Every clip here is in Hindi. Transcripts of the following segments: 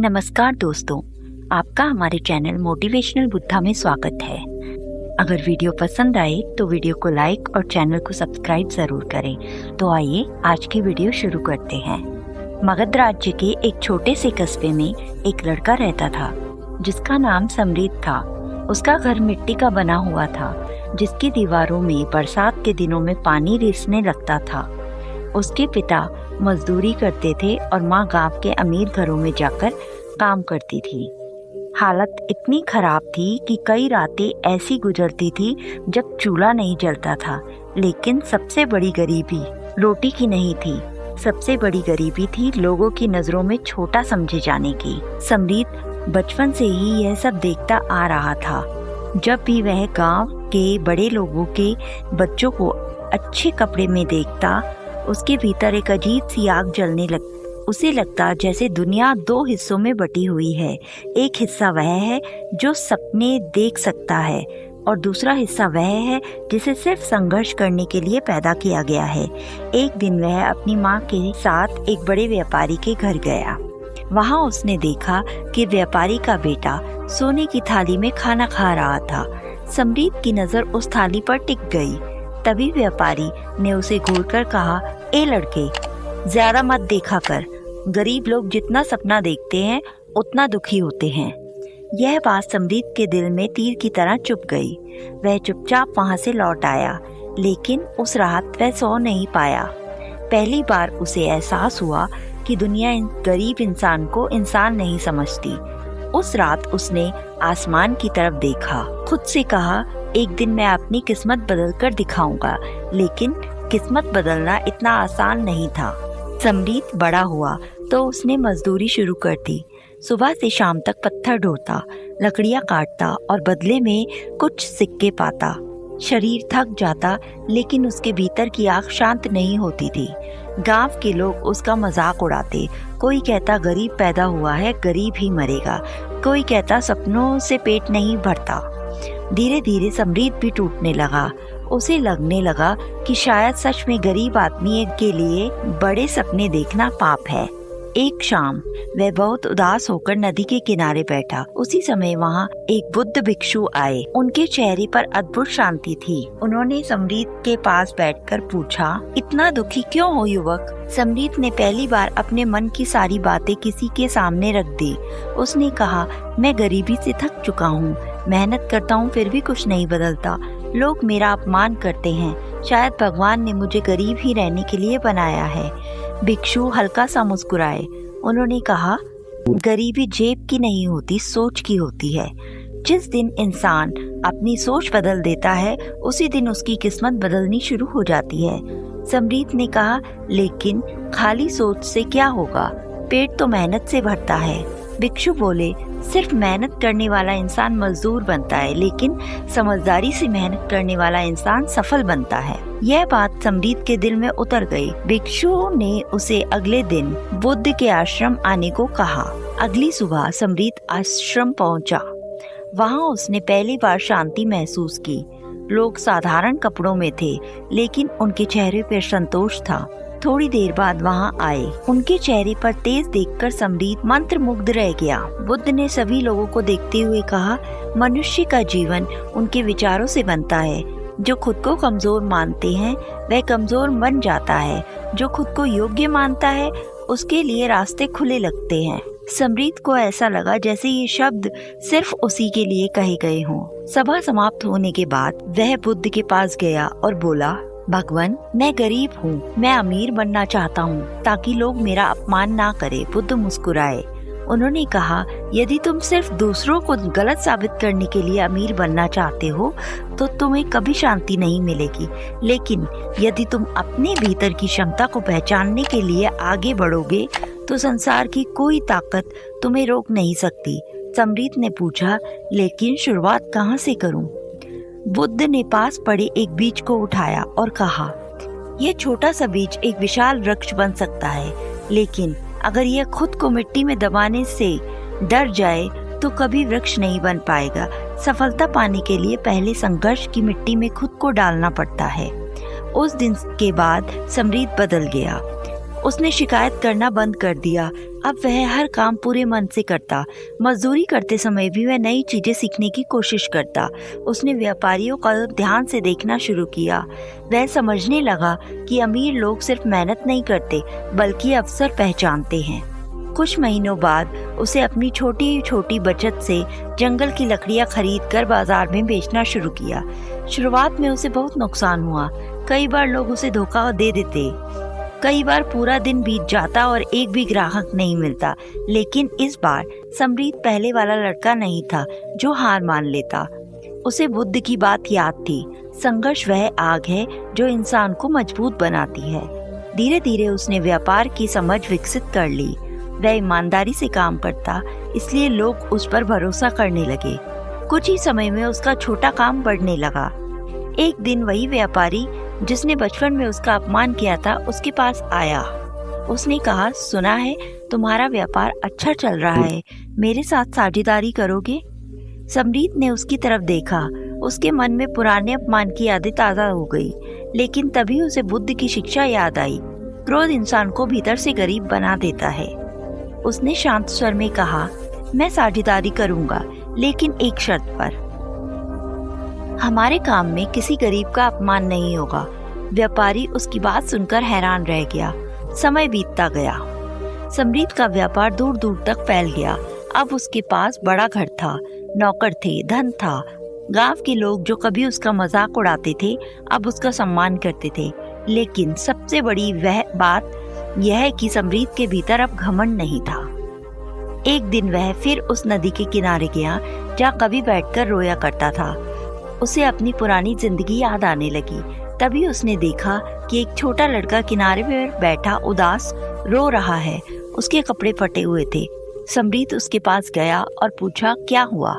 नमस्कार दोस्तों, आपका हमारे चैनल मोटिवेशनल बुद्धा में स्वागत है। अगर वीडियो पसंद आए तो वीडियो को लाइक और चैनल को सब्सक्राइब जरूर करें। तो आइए आज की वीडियो शुरू करते हैं। मगध राज्य के एक छोटे से कस्बे में एक लड़का रहता था जिसका नाम समरीत था। उसका घर मिट्टी का बना हुआ था जिसकी दीवारों में बरसात के दिनों में पानी रिसने लगता था। उसके पिता मजदूरी करते थे और माँ गांव के अमीर घरों में जाकर काम करती थी। हालत इतनी खराब थी कि कई रातें ऐसी गुजरती थी जब चूल्हा नहीं जलता था। लेकिन सबसे बड़ी गरीबी रोटी की नहीं थी, सबसे बड़ी गरीबी थी लोगों की नजरों में छोटा समझे जाने की। समरीत बचपन से ही यह सब देखता आ रहा था। जब भी वह गांव के बड़े लोगों के बच्चों को अच्छे कपड़े में देखता, उसके भीतर एक अजीब सी आग जलने उसे लगता जैसे दुनिया दो हिस्सों में बटी हुई है। एक हिस्सा वह है जो सपने देख सकता है और दूसरा हिस्सा वह है जिसे सिर्फ संघर्ष करने के लिए पैदा किया गया है। एक दिन वह अपनी माँ के साथ एक बड़े व्यापारी के घर गया। वहाँ उसने देखा कि व्यापारी का बेटा सोने की थाली में खाना खा रहा था। समरीत की नजर उस थाली पर टिक गई। तभी व्यापारी ने उसे घूरकर कहा, ए लड़के, ज्यादा मत देखा कर। गरीब लोग जितना सपना देखते हैं उतना दुखी होते हैं। यह बात समरीत के दिल में तीर की तरह चुभ गई। वह चुपचाप वहां से लौट आया, लेकिन उस रात वह सो नहीं पाया। पहली बार उसे एहसास हुआ कि दुनिया गरीब इंसान को इंसान नहीं समझती। उस रात उसने आसमान की तरफ देखा, खुद से कहा, एक दिन मैं अपनी किस्मत बदल कर दिखाऊंगा। लेकिन किस्मत बदलना इतना आसान नहीं था। समरीत बड़ा हुआ तो उसने मजदूरी शुरू कर दी। सुबह से शाम तक पत्थर ढोता, लकड़ियां काटता और बदले में कुछ सिक्के पाता। शरीर थक जाता, लेकिन उसके भीतर की आग शांत नहीं होती थी। गांव के लोग उसका मजाक उड़ाते। कोई कहता गरीब पैदा हुआ है, गरीब ही मरेगा। कोई कहता सपनों से पेट नहीं भरता। धीरे धीरे समरीत भी टूटने लगा। उसे लगने लगा कि शायद सच में गरीब आदमी के लिए बड़े सपने देखना पाप है। एक शाम वह बहुत उदास होकर नदी के किनारे बैठा। उसी समय वहाँ एक बुद्ध भिक्षु आए। उनके चेहरे पर अद्भुत शांति थी। उन्होंने समरीत के पास बैठकर पूछा, इतना दुखी क्यों हो युवक? समरीत ने पहली बार अपने मन की सारी बातें किसी के सामने रख दी। उसने कहा, मैं गरीबी से थक चुका हूँ। मेहनत करता हूँ फिर भी कुछ नहीं बदलता। लोग मेरा अपमान करते हैं। शायद भगवान ने मुझे गरीब ही रहने के लिए बनाया है। भिक्षु हल्का सा मुस्कुराए। उन्होंने कहा, गरीबी जेब की नहीं होती, सोच की होती है। जिस दिन इंसान अपनी सोच बदल देता है, उसी दिन उसकी किस्मत बदलनी शुरू हो जाती है। समरीत ने कहा, लेकिन खाली सोच से क्या होगा? पेट तो मेहनत से भरता है। भिक्षु बोले, सिर्फ मेहनत करने वाला इंसान मजदूर बनता है, लेकिन समझदारी से मेहनत करने वाला इंसान सफल बनता है। यह बात समरीत के दिल में उतर गई। भिक्षु ने उसे अगले दिन बुद्ध के आश्रम आने को कहा। अगली सुबह समरीत आश्रम पहुंचा। वहां उसने पहली बार शांति महसूस की। लोग साधारण कपड़ों में थे, लेकिन उनके चेहरे पर संतोष था। थोड़ी देर बाद वहां आए। उनके चेहरे पर तेज देखकर समरीत मंत्रमुग्ध रह गया। बुद्ध ने सभी लोगों को देखते हुए कहा, मनुष्य का जीवन उनके विचारों से बनता है। जो खुद को कमजोर मानते हैं वह कमजोर बन जाता है। जो खुद को योग्य मानता है उसके लिए रास्ते खुले लगते हैं। समरीत को ऐसा लगा जैसे ये शब्द सिर्फ उसी के लिए कहे गए हों। सभा समाप्त होने के बाद वह बुद्ध के पास गया और बोला, भगवान, मैं गरीब हूँ। मैं अमीर बनना चाहता हूँ ताकि लोग मेरा अपमान ना करे। बुद्ध मुस्कुराए। उन्होंने कहा, यदि तुम सिर्फ दूसरों को गलत साबित करने के लिए अमीर बनना चाहते हो तो तुम्हें कभी शांति नहीं मिलेगी। लेकिन यदि तुम अपने भीतर की क्षमता को पहचानने के लिए आगे बढ़ोगे तो संसार की कोई ताकत तुम्हें रोक नहीं सकती। समरीत ने पूछा, लेकिन शुरुआत कहाँ से करूँ? बुद्ध ने पास पड़े एक बीज को उठाया और कहा, यह छोटा सा बीज एक विशाल वृक्ष बन सकता है, लेकिन अगर यह खुद को मिट्टी में दबाने से डर जाए तो कभी वृक्ष नहीं बन पाएगा। सफलता पाने के लिए पहले संघर्ष की मिट्टी में खुद को डालना पड़ता है। उस दिन के बाद समरीत बदल गया। उसने शिकायत करना बंद कर दिया। अब वह हर काम पूरे मन से करता। मजदूरी करते समय भी वह नई चीजें सीखने की कोशिश करता। उसने व्यापारियों का ध्यान से देखना शुरू किया। वह समझने लगा कि अमीर लोग सिर्फ मेहनत नहीं करते बल्कि अवसर पहचानते हैं। कुछ महीनों बाद उसे अपनी छोटी छोटी बचत से जंगल की लकड़ियां खरीद कर बाजार में बेचना शुरू किया। शुरुआत में उसे बहुत नुकसान हुआ। कई बार लोग उसे धोखा दे देते, कई बार पूरा दिन बीत जाता और एक भी ग्राहक नहीं मिलता। लेकिन इस बार समरीत पहले वाला लड़का नहीं था जो हार मान लेता। उसे बुद्ध की बात याद थी, संघर्ष वह आग है जो इंसान को मजबूत बनाती है। धीरे धीरे उसने व्यापार की समझ विकसित कर ली। वह ईमानदारी से काम करता, इसलिए लोग उस पर भरोसा करने लगे। कुछ ही समय में उसका छोटा काम बढ़ने लगा। एक दिन वही व्यापारी जिसने बचपन में उसका अपमान किया था उसके पास आया। उसने कहा, सुना है तुम्हारा व्यापार अच्छा चल रहा है, मेरे साथ साझेदारी करोगे? समरीत ने उसकी तरफ देखा। उसके मन में पुराने अपमान की यादें ताज़ा हो गई। लेकिन तभी उसे बुद्ध की शिक्षा याद आई, क्रोध इंसान को भीतर से गरीब बना देता है। उसने शांत स्वर में कहा, मैं साझेदारी करूंगा, लेकिन एक शर्त पर। हमारे काम में किसी गरीब का अपमान नहीं होगा। व्यापारी उसकी बात सुनकर हैरान रह गया। समय बीतता गया। समरीत का व्यापार दूर दूर तक फैल गया। अब उसके पास बड़ा घर था, नौकर थे, धन था। गांव के लोग जो कभी उसका मजाक उड़ाते थे अब उसका सम्मान करते थे। लेकिन सबसे बड़ी वह बात यह है कि समरीत के भीतर अब घमंड नहीं था। एक दिन वह फिर उस नदी के किनारे गया जहाँ कभी बैठकर रोया करता था। उसे अपनी पुरानी जिंदगी याद आने लगी। तभी उसने देखा कि एक छोटा लड़का किनारे पर बैठा उदास रो रहा है। उसके कपड़े फटे हुए थे। समरीत उसके पास गया और पूछा, क्या हुआ?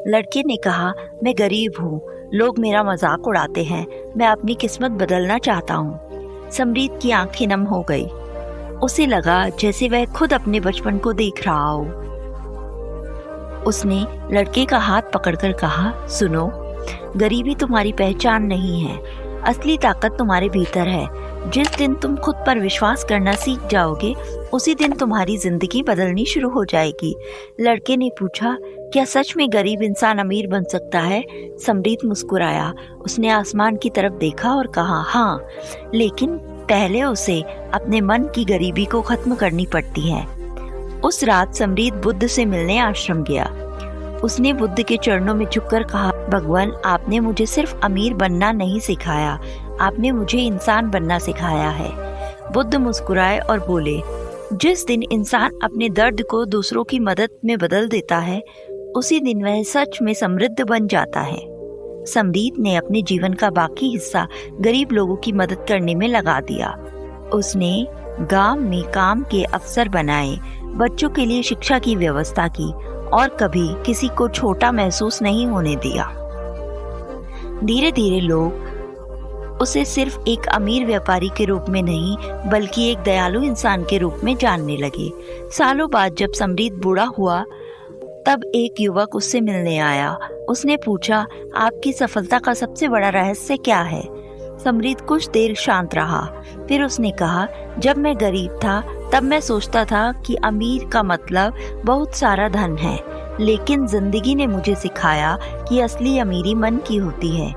लड़के ने कहा, मैं गरीब हूँ, लोग मेरा मजाक उड़ाते हैं, मैं अपनी किस्मत बदलना चाहता हूँ। समरीत की आंखें नम हो गई। उसे लगा जैसे वह खुद अपने बचपन को देख रहा हो। उसने लड़के का हाथ पकड़कर कहा, सुनो, गरीबी तुम्हारी पहचान नहीं है, असली ताकत तुम्हारे भीतर है। जिस दिन तुम खुद पर विश्वास करना सीख जाओगे उसी दिन तुम्हारी जिंदगी बदलनी शुरू हो जाएगी। लड़के ने पूछा, क्या सच में गरीब इंसान अमीर बन सकता है? समरीत मुस्कुराया। उसने आसमान की तरफ देखा और कहा, हाँ, लेकिन पहले उसे अपने मन की गरीबी को खत्म करनी पड़ती है। उस रात समरीत बुद्ध से मिलने आश्रम गया। उसने बुद्ध के चरणों में झुककर कहा, भगवान, आपने मुझे सिर्फ अमीर बनना नहीं सिखाया, आपने मुझे इंसान बनना सिखाया है। बुद्ध मुस्कुराए और बोले, जिस दिन इंसान अपने दर्द को दूसरों की मदद में बदल देता है उसी दिन वह सच में समृद्ध बन जाता है। समरीत ने अपने जीवन का बाकी हिस्सा गरीब लोगों की मदद करने में लगा दिया। उसने गांव में काम के अवसर बनाए, बच्चों के लिए शिक्षा की व्यवस्था की और कभी किसी को छोटा महसूस नहीं होने दिया। धीरे धीरे लोग उसे सिर्फ एक अमीर व्यापारी के रूप में नहीं बल्कि एक दयालु इंसान के रूप में जानने लगे। सालों बाद जब समरीत बूढ़ा हुआ तब एक युवक उससे मिलने आया। उसने पूछा, आपकी सफलता का सबसे बड़ा रहस्य क्या है? समरीत कुछ देर शांत रहा। फिर उसने कहा, जब मैं गरीब था तब मैं सोचता था कि अमीर का मतलब बहुत सारा धन है, लेकिन जिंदगी ने मुझे सिखाया कि असली अमीरी मन की होती है।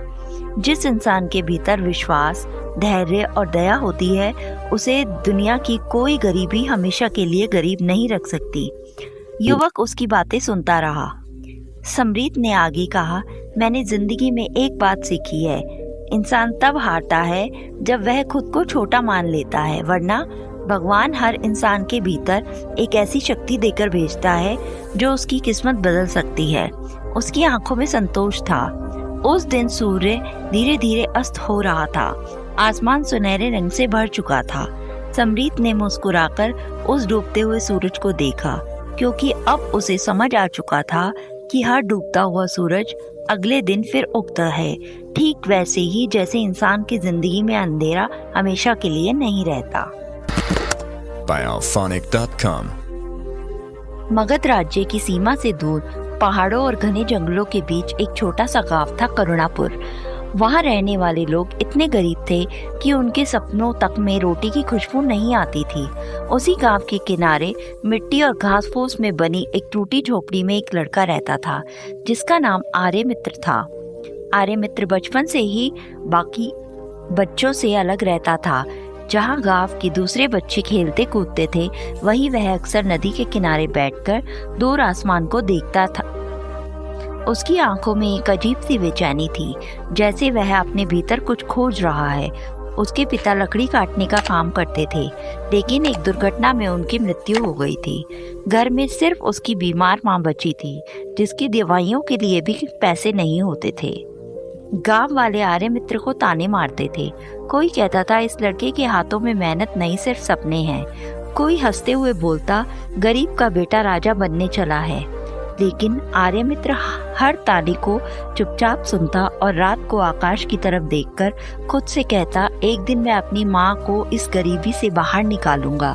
जिस इंसान के भीतर विश्वास, धैर्य और दया होती है उसे दुनिया की कोई गरीबी हमेशा के लिए गरीब नहीं रख सकती। युवक उसकी बातें सुनता रहा। समरीत ने आगे कहा, मैंने जिंदगी में एक बात सीखी है, इंसान तब हारता है जब वह खुद को छोटा मान लेता है, वरना भगवान हर इंसान के भीतर एक ऐसी शक्ति देकर भेजता है जो उसकी किस्मत बदल सकती है। उसकी आंखों में संतोष था। उस दिन सूर्य धीरे धीरे अस्त हो रहा था। आसमान सुनहरे रंग से भर चुका था। समरीत ने मुस्कुराकर उस डूबते हुए सूरज को देखा, क्योंकि अब उसे समझ आ चुका था कि हर डूबता हुआ सूरज अगले दिन फिर उगता है, ठीक वैसे ही जैसे इंसान की जिंदगी में अंधेरा हमेशा के लिए नहीं रहता। Biophonic.com मगध राज्य की सीमा से दूर पहाड़ों और घने जंगलों के बीच एक छोटा सा गांव था, करुणापुर। वहाँ रहने वाले लोग इतने गरीब थे कि उनके सपनों तक में रोटी की खुशबू नहीं आती थी। उसी गांव के किनारे मिट्टी और घास फूस में बनी एक टूटी झोपड़ी में एक लड़का रहता था जिसका नाम आर्यमित्र था। आर्यमित्र बचपन से ही बाकी बच्चों से अलग रहता था। जहाँ गांव के दूसरे बच्चे खेलते कूदते थे, वहीं वह अक्सर नदी के किनारे बैठकर दूर आसमान को देखता था। उसकी आंखों में एक अजीब सी बेचैनी थी, जैसे वह अपने भीतर कुछ खोज रहा है। उसके पिता लकड़ी काटने का काम करते थे, लेकिन एक दुर्घटना में उनकी मृत्यु हो गई थी। घर में सिर्फ उसकी बीमार मां बची थी, जिसकी दवाइयों के लिए भी पैसे नहीं होते थे। गांव वाले आर्यमित्र को ताने मारते थे। कोई कहता था इस लड़के के हाथों में मेहनत नहीं, सिर्फ सपने हैं। कोई हंसते हुए बोलता, गरीब का बेटा राजा बनने चला है। लेकिन आर्यमित्र हर ताने को चुपचाप सुनता और रात को आकाश की तरफ देखकर खुद से कहता, एक दिन मैं अपनी माँ को इस गरीबी से बाहर निकालूंगा।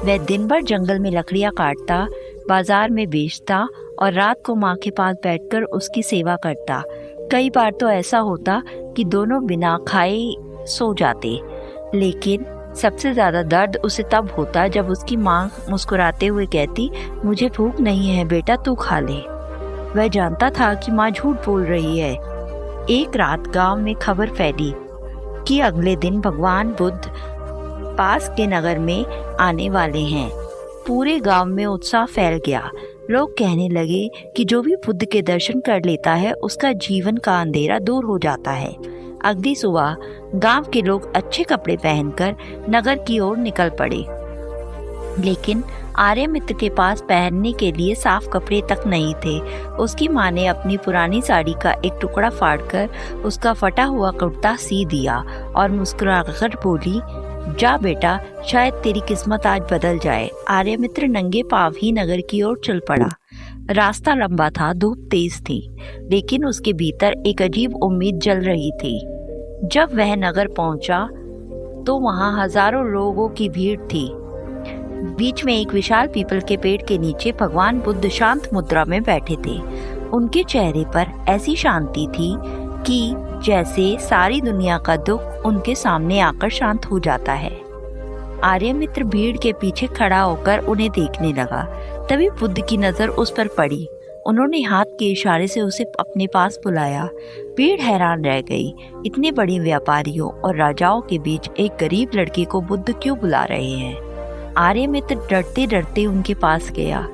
वह दिन भर जंगल में लकड़ियाँ काटता, बाजार में बेचता और रात को माँ के पास बैठकर उसकी सेवा करता। कई बार तो ऐसा होता कि दोनों बिना खाए सो जाते। लेकिन सबसे ज्यादा दर्द उसे तब होता जब उसकी माँ मुस्कुराते हुए कहती, मुझे भूख नहीं है बेटा, तू खा ले। वह जानता था कि माँ झूठ बोल रही है। एक रात गांव में खबर फैली कि अगले दिन भगवान बुद्ध पास के नगर में आने वाले हैं। पूरे गांव में उत्साह फैल गया। लोग कहने लगे कि जो भी बुद्ध के दर्शन कर लेता है, उसका जीवन का अंधेरा दूर हो जाता है। अगली सुबह गांव के लोग अच्छे कपड़े पहनकर नगर की ओर निकल पड़े, लेकिन आर्यमित्र के पास पहनने के लिए साफ कपड़े तक नहीं थे। उसकी माँ ने अपनी पुरानी साड़ी का एक टुकड़ा फाड़कर उसका फटा हुआ कुर्ता सी दिया और मुस्कुराकर बोली, जा बेटा, शायद तेरी किस्मत आज बदल जाए। आर्यमित्र नंगे पांव ही नगर की ओर चल पड़ा। रास्ता लंबा था, धूप तेज थी, लेकिन उसके भीतर एक अजीब उम्मीद जल रही थी। जब वह नगर पहुंचा तो वहां हजारों लोगों की भीड़ थी। बीच में एक विशाल पीपल के पेड़ के नीचे भगवान बुद्ध शांत मुद्रा में बैठे थे। उनके चेहरे पर ऐसी शांति थी कि जैसे सारी दुनिया का दुख उनके सामने आकर शांत हो जाता है। आर्यमित्र भीड़ के पीछे खड़ा होकर उन्हें देखने लगा। तभी बुद्ध की नजर उस पर पड़ी। उन्होंने हाथ के इशारे से उसे अपने पास बुलाया। भीड़ हैरान रह गई। इतने बड़े व्यापारियों और राजाओं के बीच एक गरीब लड़के को बुद्ध क्यों बुला रहे हैं? आर्यमित्र डरते डरते उनके पास गया।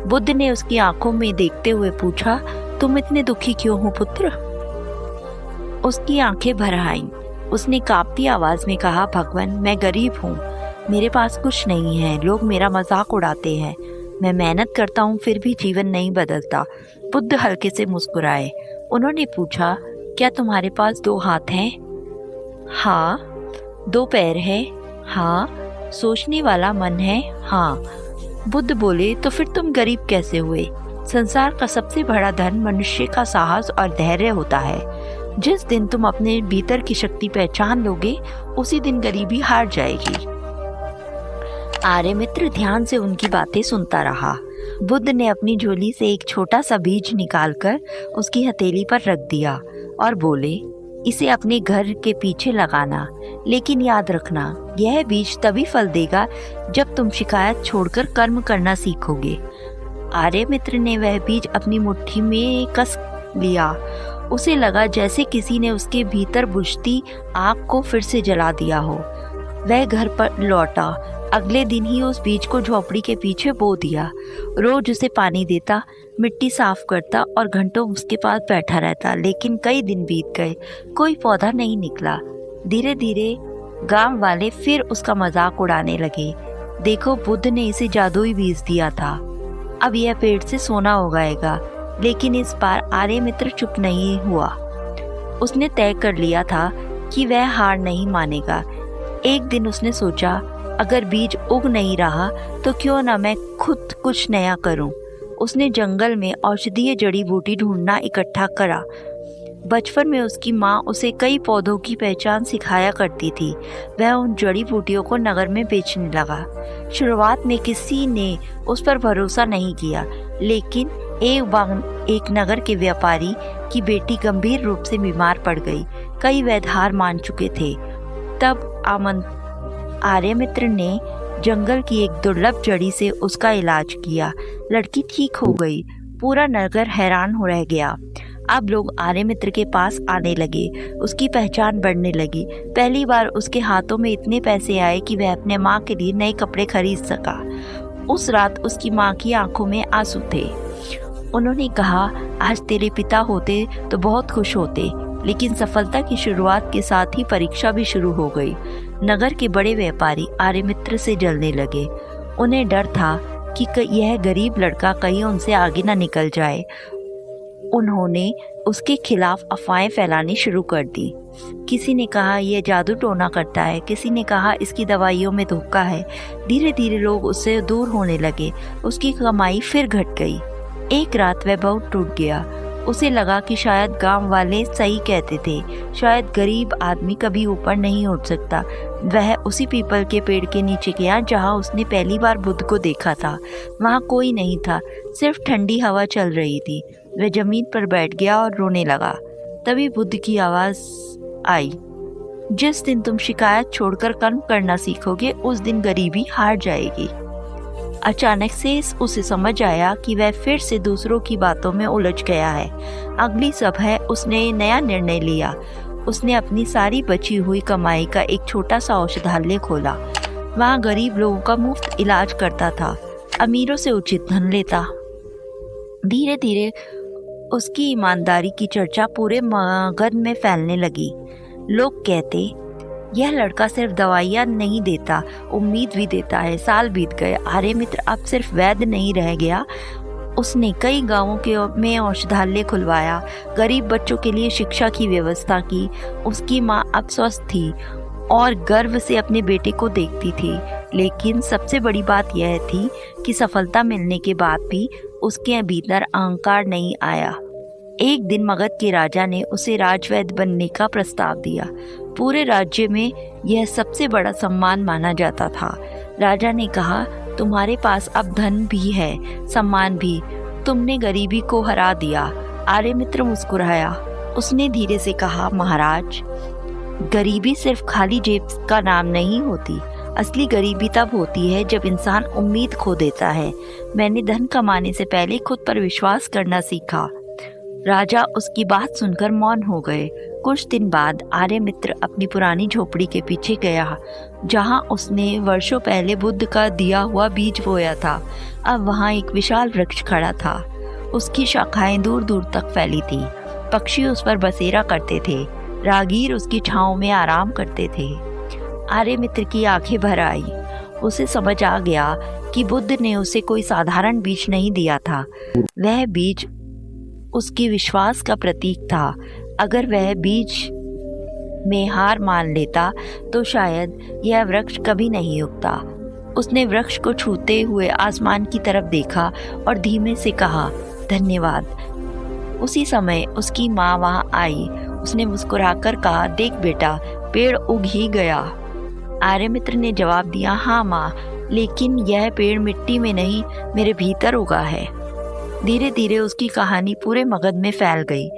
बुद्ध ने उसकी आंखों में देखते हुए पूछा, तुम इतने दुखी क्यों हो पुत्र? उसकी आंखें भर आईं। उसने कांपती आवाज में कहा, भगवान, मैं गरीब हूँ, मेरे पास कुछ नहीं है, लोग मेरा मजाक उड़ाते हैं, मैं मेहनत करता हूँ फिर भी जीवन नहीं बदलता। बुद्ध हल्के से मुस्कुराए। उन्होंने पूछा, क्या तुम्हारे पास 2 हाथ हैं? हाँ। 2 पैर हैं? हाँ। सोचने वाला मन है? हाँ। बुद्ध बोले, तो फिर तुम गरीब कैसे हुए? संसार का सबसे बड़ा धन मनुष्य का साहस और धैर्य होता है। जिस दिन तुम अपने भीतर की शक्ति पहचान लोगे, उसी दिन गरीबी हार जाएगी। आर्यमित्र ध्यान से उनकी बातें सुनता रहा। बुद्ध ने अपनी झोली से एक छोटा सा बीज निकालकर उसकी हथेली पर रख दिया और बोले, इसे अपने घर के पीछे लगाना, लेकिन याद रखना, यह बीज तभी फल देगा जब तुम शिकायत छोड़कर कर्म करना सीखोगे। आर्यमित्र ने वह बीज अपनी मुट्ठी में कस लिया। उसे लगा जैसे किसी ने उसके भीतर बुझती आग को फिर से जला दिया हो। वह घर पर लौटा। अगले दिन ही उस बीज को झोपड़ी के पीछे बो दिया। रोज उसे पानी देता, मिट्टी साफ करता और घंटों उसके पास बैठा रहता। लेकिन कई दिन बीत गए, कोई पौधा नहीं निकला। धीरे धीरे गांव वाले फिर उसका मजाक उड़ाने लगे। देखो, बुद्ध ने इसे जादुई बीज दिया था, अब यह पेड़ से सोना उगाएगा। लेकिन इस बार आर्यमित्र चुप नहीं हुआ। उसने तय कर लिया था कि वह हार नहीं मानेगा। एक दिन उसने सोचा, अगर बीज उग नहीं रहा तो क्यों ना मैं खुद कुछ नया करूं। उसने जंगल में औषधीय जड़ी बूटी ढूंढना इकट्ठा करा। बचपन में उसकी माँ उसे कई पौधों की पहचान सिखाया करती थी। वह उन जड़ी बूटियों को नगर में बेचने लगा। शुरुआत में किसी ने उस पर भरोसा नहीं किया, लेकिन एक नगर के व्यापारी की बेटी गंभीर रूप से बीमार पड़ गई। कई वैद्य हार मान चुके थे। तब आर्यमित्र ने जंगल की एक दुर्लभ जड़ी से उसका इलाज किया। लड़की ठीक हो गई। पूरा नगर हैरान हो रह गया। अब लोग आर्यमित्र के पास आने लगे। उसकी पहचान बढ़ने लगी। पहली बार उसके हाथों में इतने पैसे आए कि वह अपने माँ के लिए नए कपड़े खरीद सका। उस रात उसकी माँ की आंखों में आंसू थे। उन्होंने कहा, आज तेरे पिता होते तो बहुत खुश होते, लेकिन सफलता की शुरुआत के साथ ही परीक्षा भी शुरू हो गई। नगर के बड़े व्यापारी आर्यमित्र से जलने लगे। उन्हें डर था कि यह गरीब लड़का कहीं उनसे आगे न निकल जाए। उन्होंने उसके खिलाफ अफवाहें फैलानी शुरू कर दी। किसी ने कहा यह जादू टोना करता है, किसी ने कहा इसकी दवाइयों में धोखा है। धीरे धीरे लोग उससे दूर होने लगे। उसकी कमाई फिर घट गई। एक रात वह बहुत टूट गया। उसे लगा कि शायद गांव वाले सही कहते थे, शायद गरीब आदमी कभी ऊपर नहीं उठ सकता। वह उसी पीपल के पेड़ के नीचे गया जहां उसने पहली बार बुद्ध को देखा था। वहां कोई नहीं था, सिर्फ ठंडी हवा चल रही थी। वह जमीन पर बैठ गया और रोने लगा। तभी बुद्ध की आवाज आई, जिस दिन तुम शिकायत छोड़कर कर्म करना सीखोगे उस दिन गरीबी हार जाएगी। अचानक से उसे समझ आया कि वह फिर से दूसरों की बातों में उलझ गया है। अगली सुबह उसने नया निर्णय लिया। उसने अपनी सारी बची हुई कमाई का एक छोटा सा औषधालय खोला। वहाँ गरीब लोगों का मुफ्त इलाज करता था, अमीरों से उचित धन लेता। धीरे धीरे उसकी ईमानदारी की चर्चा पूरे मगध में फैलने लगी। लोग कहते, यह लड़का सिर्फ दवाइयाँ नहीं देता, उम्मीद भी देता है। साल बीत गए। आर्यमित्र अब सिर्फ वैद्य नहीं रह गया। उसने कई गांवों में औषधालय खुलवाया, गरीब बच्चों के लिए शिक्षा की व्यवस्था की। उसकी माँ अब स्वस्थ थी और गर्व से अपने बेटे को देखती थी। लेकिन सबसे बड़ी बात यह थी कि सफलता मिलने के बाद भी उसके भीतर अहंकार नहीं आया। एक दिन मगध के राजा ने उसे राजवैद्य बनने का प्रस्ताव दिया। पूरे राज्य में यह सबसे बड़ा सम्मान माना जाता था। राजा ने कहा, तुम्हारे पास अब धन भी है, सम्मान भी। तुमने गरीबी को हरा दिया। आर्यमित्र मुस्कुराया। उसने धीरे से कहा, महाराज, गरीबी सिर्फ खाली जेब का नाम नहीं होती। असली गरीबी तब होती है जब इंसान उम्मीद खो देता है। मैंने धन कमाने से पहले खुद पर विश्वास करना सीखा। राजा उसकी बात सुनकर मौन हो गए। कुछ दिन बाद आर्यमित्र अपनी पुरानी झोपड़ी के पीछे गया, जहां उसने वर्षों पहले बुद्ध का दिया हुआ बीज बोया था। अब वहां एक विशाल वृक्ष खड़ा था। उसकी शाखाएं दूर दूर तक फैली थी। पक्षी उस पर बसेरा करते थे। राहगीर उसकी छांव में आराम करते थे। आर्यमित्र की आंखें भर आई। उसे समझ आ गया कि बुद्ध ने उसे कोई साधारण बीज नहीं दिया था। वह बीज उसके विश्वास का प्रतीक था। अगर वह बीज में हार मान लेता तो शायद यह वृक्ष कभी नहीं उगता। उसने वृक्ष को छूते हुए आसमान की तरफ देखा और धीमे से कहा, धन्यवाद। उसी समय उसकी माँ वहाँ आई। उसने मुस्कुराकर कहा, देख बेटा, पेड़ उग ही गया। आर्यमित्र ने जवाब दिया, हाँ माँ, लेकिन यह पेड़ मिट्टी में नहीं, मेरे भीतर उगा है। धीरे धीरे उसकी कहानी पूरे मगध में फैल गई।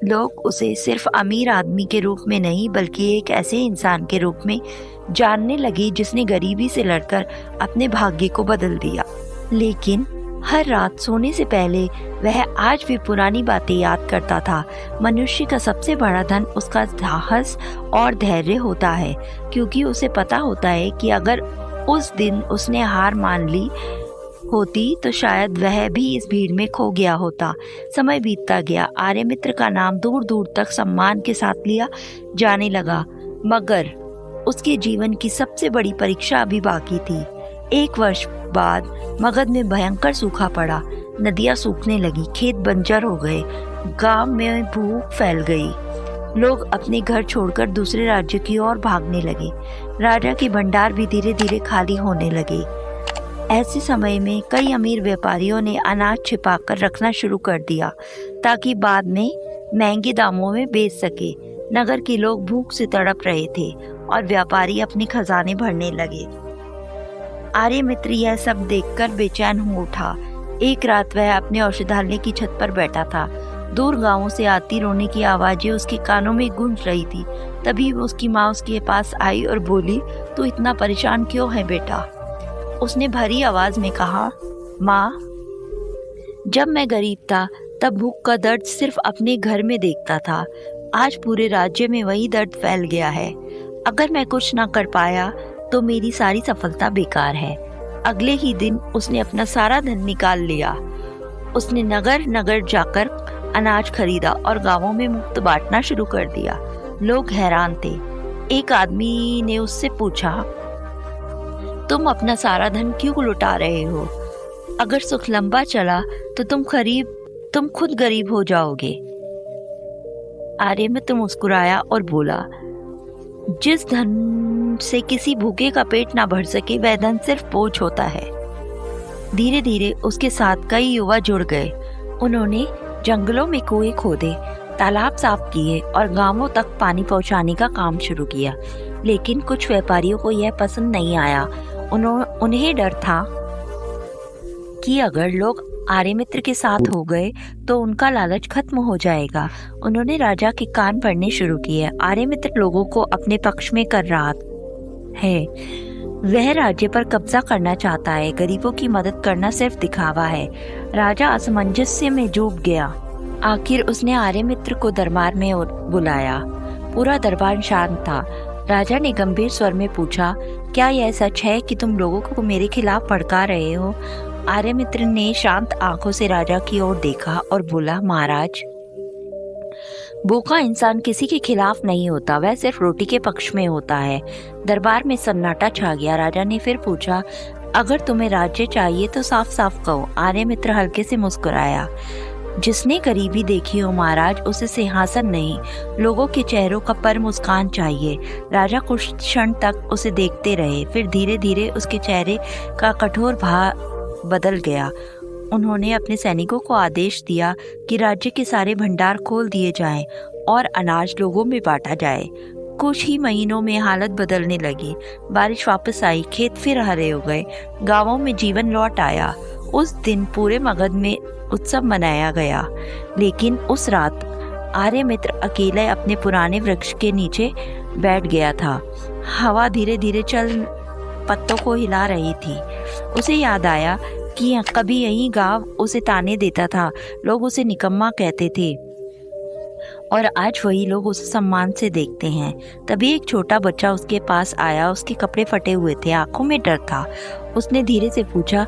लोग उसे सिर्फ अमीर आदमी के रूप में नहीं, बल्कि एक ऐसे इंसान के रूप में जानने लगे जिसने गरीबी से लड़कर अपने भाग्य को बदल दिया। लेकिन हर रात सोने से पहले वह आज भी पुरानी बातें याद करता था। मनुष्य का सबसे बड़ा धन उसका साहस और धैर्य होता है, क्योंकि उसे पता होता है कि अगर उस दिन उसने हार मान ली होती तो शायद वह भी इस भीड़ में खो गया होता। समय बीतता गया। आर्यमित्र का नाम दूर दूर तक सम्मान के साथ लिया जाने लगा, मगर उसके जीवन की सबसे बड़ी परीक्षा अभी बाकी थी। 1 वर्ष बाद मगध में भयंकर सूखा पड़ा। नदियां सूखने लगी, खेत बंजर हो गए, गांव में भूख फैल गई। लोग अपने घर छोड़कर दूसरे राज्य की ओर भागने लगे। राजा के भंडार भी धीरे धीरे खाली होने लगे। ऐसे समय में कई अमीर व्यापारियों ने अनाज छिपाकर रखना शुरू कर दिया ताकि बाद में महंगे दामों में बेच सके। नगर के लोग भूख से तड़प रहे थे और व्यापारी अपने खजाने भरने लगे। आर्यमित्र यह सब देखकर बेचैन हो उठा। एक रात वह अपने औषधालय की छत पर बैठा था। दूर गांवों से आती रोने की आवाजें उसके कानों में गूंज रही थी। तभी उसकी माँ उसके पास आई और बोली, तू इतना परेशान क्यों है बेटा? उसने भरी आवाज में कहा, माँ, जब मैं गरीब था तब भूख का दर्द सिर्फ अपने घर में देखता था। आज पूरे राज्य में वही दर्द फैल गया है। अगर मैं कुछ ना कर पाया तो मेरी सारी सफलता बेकार है। अगले ही दिन उसने अपना सारा धन निकाल लिया। उसने नगर नगर जाकर अनाज खरीदा और गांवों में मुफ्त बांटना शुरू कर दिया। लोग हैरान थे। एक आदमी ने उससे पूछा, तुम अपना सारा धन क्यों लुटा रहे हो? अगर सुख लंबा चला तो तुम खुद गरीब हो जाओगे। आर्यमित्र मुस्कुराया और बोला, जिस धन से किसी भूखे का पेट ना भर सके वह धन सिर्फ बोझ होता है। धीरे धीरे उसके साथ कई युवा जुड़ गए। उन्होंने जंगलों में कुएं खोदे, तालाब साफ किए और गांवों तक पानी पहुंचाने का काम शुरू किया। लेकिन कुछ व्यापारियों को यह पसंद नहीं आया। उन्हें डर था कि अगर लोग आर्यमित्र के साथ हो गए तो उनका लालच खत्म हो जाएगा। उन्होंने राजा के कान भरने शुरू किए। आर्यमित्र लोगों को अपने पक्ष में कर रहा है। वह राज्य पर कब्जा करना चाहता है। गरीबों की मदद करना सिर्फ दिखावा है। राजा असमंजस्य में डूब गया। आखिर उसने आर्यमित्र को दरबार में बुलाया। पूरा दरबार शांत था। राजा ने गंभीर स्वर में पूछा, क्या यह सच है कि तुम लोगों को मेरे खिलाफ भड़का रहे हो? आर्यमित्र ने शांत आंखों से राजा की ओर देखा और बोला, महाराज, भूखा इंसान किसी के खिलाफ नहीं होता, वह सिर्फ रोटी के पक्ष में होता है। दरबार में सन्नाटा छा गया। राजा ने फिर पूछा, अगर तुम्हें राज्य चाहिए तो साफ साफ कहो। आर्यमित्र हल्के से मुस्कुराया, जिसने गरीबी देखी हो महाराज, उसे सिंहासन नहीं, लोगों के चेहरों का पर मुस्कान चाहिए। राजा कुछ क्षण तक उसे देखते रहे, फिर धीरे धीरे उसके चेहरे का कठोर भाव बदल गया। उन्होंने अपने सैनिकों को आदेश दिया कि राज्य के सारे भंडार खोल दिए जाएं और अनाज लोगों में बांटा जाए। कुछ ही महीनों में हालत बदलने लगी। बारिश वापस आई, खेत फिर हरे हो गए, गांवों में जीवन लौट आया। उस दिन पूरे मगध में उत्सव मनाया गया। लेकिन उस रात आर्यमित्र अकेले अपने पुराने वृक्ष के नीचे बैठ गया था। हवा धीरे धीरे चल पत्तों को हिला रही थी। उसे याद आया कि कभी यही गांव उसे ताने देता था। लोग उसे निकम्मा कहते थे और आज वही लोग उसे सम्मान से देखते हैं। तभी एक छोटा बच्चा उसके पास आया। उसके कपड़े फटे हुए थे, आंखों में डर था। उसने धीरे से पूछा,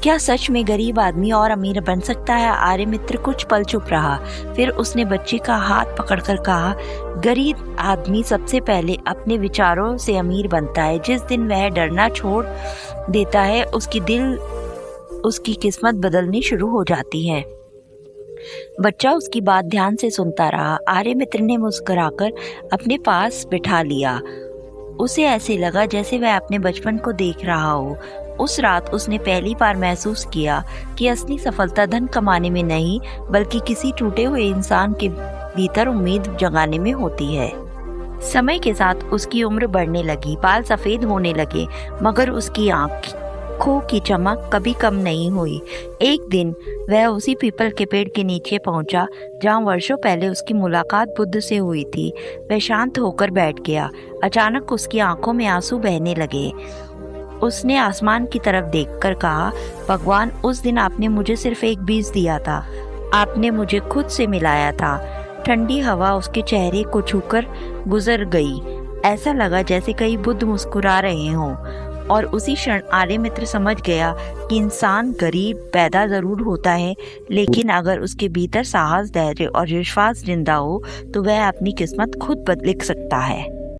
क्या सच में गरीब आदमी और अमीर बन सकता है? आर्यमित्र कुछ पल चुप रहा। फिर उसने बच्चे का हाथ पकड़कर कहा, गरीब आदमी सबसे पहले अपने विचारों से अमीर बनता है। जिस दिन वह डरना छोड़ देता है उसकी किस्मत बदलनी शुरू हो जाती है। बच्चा उसकी बात ध्यान से सुनता रहा। आर्यमित्र ने मुस्कुराकर अपने पास बिठा लिया। उसे ऐसे लगा जैसे वह अपने बचपन को देख रहा हो। उस रात उसने पहली बार महसूस किया कि असली सफलता धन कमाने में नहीं, बल्कि किसी टूटे हुए इंसान के भीतर उम्मीद जगाने में होती है। समय के साथ उसकी उम्र बढ़ने लगी, बाल सफेद होने लगे, मगर उसकी आंखों की चमक कभी कम नहीं हुई। एक दिन वह उसी पीपल के पेड़ के नीचे पहुंचा जहां वर्षों पहले उसकी मुलाकात बुद्ध से हुई थी। वह शांत होकर बैठ गया। अचानक उसकी आंखों में आंसू बहने लगे। उसने आसमान की तरफ देखकर कहा, भगवान, उस दिन आपने मुझे सिर्फ एक बीज दिया था, आपने मुझे खुद से मिलाया था। ठंडी हवा उसके चेहरे को छूकर गुजर गई। ऐसा लगा जैसे कई बुद्ध मुस्कुरा रहे हों। और उसी क्षण आर्यमित्र समझ गया कि इंसान गरीब पैदा जरूर होता है, लेकिन अगर उसके भीतर साहस, धैर्य और विश्वास जिंदा हो तो वह अपनी किस्मत खुद लिख सकता है।